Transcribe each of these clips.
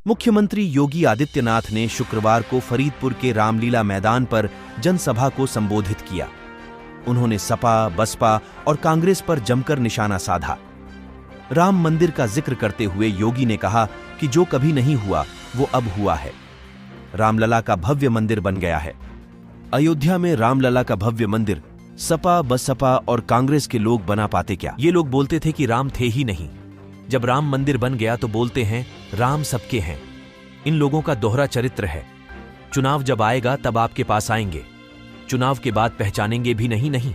मुख्यमंत्री योगी आदित्यनाथ ने शुक्रवार को फरीदपुर के रामलीला मैदान पर जनसभा को संबोधित किया। उन्होंने सपा, बसपा और कांग्रेस पर जमकर निशाना साधा। राम मंदिर का जिक्र करते हुए योगी ने कहा कि जो कभी नहीं हुआ वो अब हुआ है। रामलला का भव्य मंदिर बन गया है। अयोध्या में रामलला का भव्य मंदिर सपा, बसपा और कांग्रेस के लोग बना पाते क्या? ये लोग बोलते थे कि राम थे ही नहीं। जब राम मंदिर बन गया तो बोलते हैं राम सबके हैं। इन लोगों का दोहरा चरित्र है। चुनाव जब आएगा तब आपके पास आएंगे, चुनाव के बाद पहचानेंगे भी नहीं।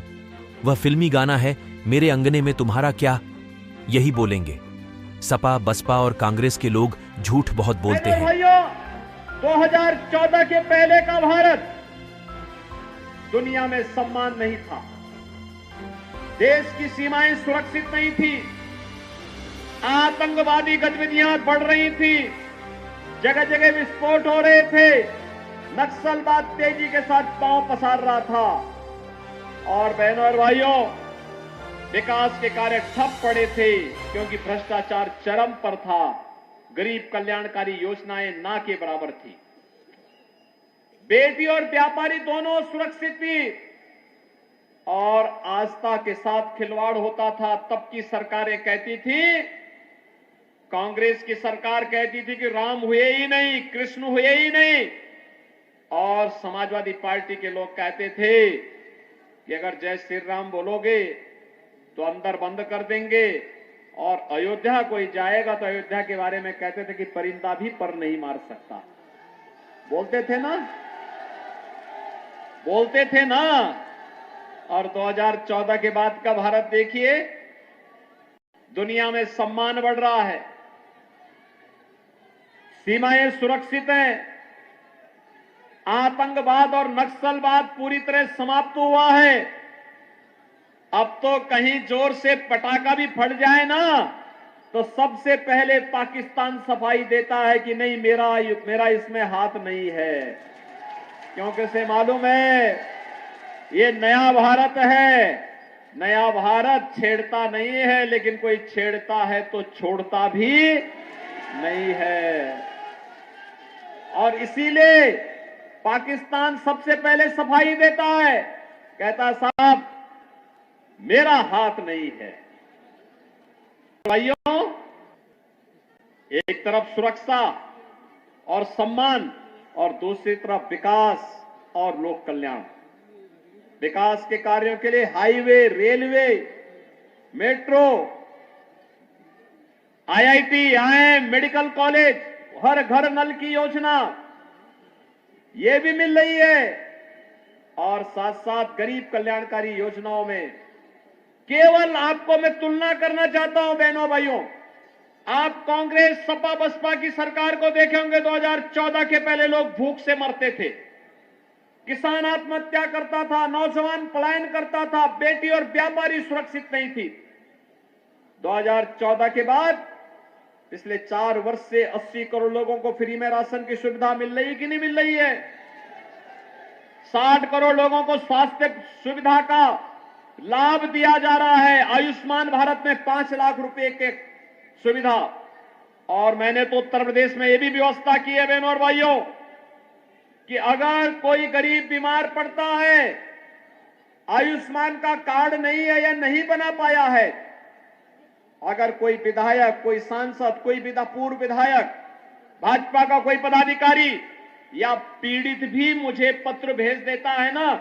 वह फिल्मी गाना है मेरे अंगने में तुम्हारा क्या, यही बोलेंगे। सपा, बसपा और कांग्रेस के लोग झूठ बहुत बोलते हैं। भाइयों, 2014 के पहले का भारत दुनिया में सम्मान नहीं था। देश की सीमाएं सुरक्षित नहीं थी। आतंकवादी गतिविधियां बढ़ रही थी। जगह जगह विस्फोट हो रहे थे। नक्सलवाद तेजी के साथ पांव पसार रहा था। और बहनों और भाइयों, विकास के कार्य ठप पड़े थे क्योंकि भ्रष्टाचार चरम पर था। गरीब कल्याणकारी योजनाएं ना के बराबर थी। बेटी और व्यापारी दोनों सुरक्षित थी और आस्था के साथ खिलवाड़ होता था। तब की सरकारें कहती थी, कांग्रेस की सरकार कहती थी कि राम हुए ही नहीं, कृष्ण हुए ही नहीं। और समाजवादी पार्टी के लोग कहते थे कि अगर जय श्री राम बोलोगे तो अंदर बंद कर देंगे। और अयोध्या कोई जाएगा तो अयोध्या के बारे में कहते थे कि परिंदा भी पर नहीं मार सकता। बोलते थे ना, बोलते थे ना। और 2014 के बाद का भारत देखिए, दुनिया में सम्मान बढ़ रहा है, सीमाएं सुरक्षित हैं, आतंकवाद और नक्सलवाद पूरी तरह समाप्त हुआ है। अब तो कहीं जोर से पटाखा भी फट जाए ना तो सबसे पहले पाकिस्तान सफाई देता है कि नहीं, मेरा इसमें हाथ नहीं है, क्योंकि उसे मालूम है ये नया भारत है। नया भारत छेड़ता नहीं है, लेकिन कोई छेड़ता है तो छोड़ता भी नहीं है। और इसीलिए पाकिस्तान सबसे पहले सफाई देता है, कहता साहब मेरा हाथ नहीं है। भाइयों, एक तरफ सुरक्षा और सम्मान और दूसरी तरफ विकास और लोक कल्याण। विकास के कार्यों के लिए highway, railway, metro, IIT, IIM, medical college, हर घर नल की योजना ये भी मिल रही है। और साथ साथ गरीब कल्याणकारी योजनाओं में केवल आपको मैं तुलना करना चाहता हूं बहनों भाइयों, आप कांग्रेस, सपा, बसपा की सरकार को देखे होंगे। 2014 के पहले लोग भूख से मरते थे, किसान आत्महत्या करता था, नौजवान पलायन करता था, बेटी और व्यापारी सुरक्षित नहीं थी। 2014 के बाद पिछले 4 वर्ष से 80 करोड़ लोगों को फ्री में राशन की सुविधा मिल रही है कि नहीं मिल रही है? 60 करोड़ लोगों को स्वास्थ्य सुविधा का लाभ दिया जा रहा है। आयुष्मान भारत में 5 लाख रुपए के सुविधा। और मैंने तो उत्तर प्रदेश में यह भी व्यवस्था की है बहनों और भाइयों कि अगर कोई गरीब बीमार पड़ता है, आयुष्मान का कार्ड नहीं है या नहीं बना पाया है, अगर कोई विधायक, कोई सांसद, कोई पूर्व विधायक, भाजपा का कोई पदाधिकारी या पीड़ित भी मुझे पत्र भेज देता है ना,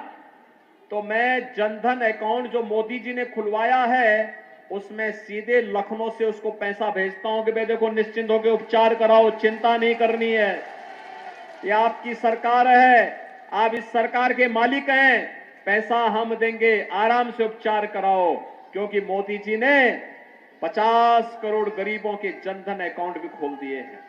तो मैं जनधन अकाउंट जो मोदी जी ने खुलवाया है उसमें सीधे लखनऊ से उसको पैसा भेजता हूं कि भाई देखो निश्चिंत होकर उपचार कराओ, चिंता नहीं करनी है। ये आपकी सरकार है, आप इस सरकार के मालिक हैं, पैसा हम देंगे, आराम से उपचार कराओ। क्योंकि मोदी जी ने 50 करोड़ गरीबों के जनधन अकाउंट भी खोल दिए हैं।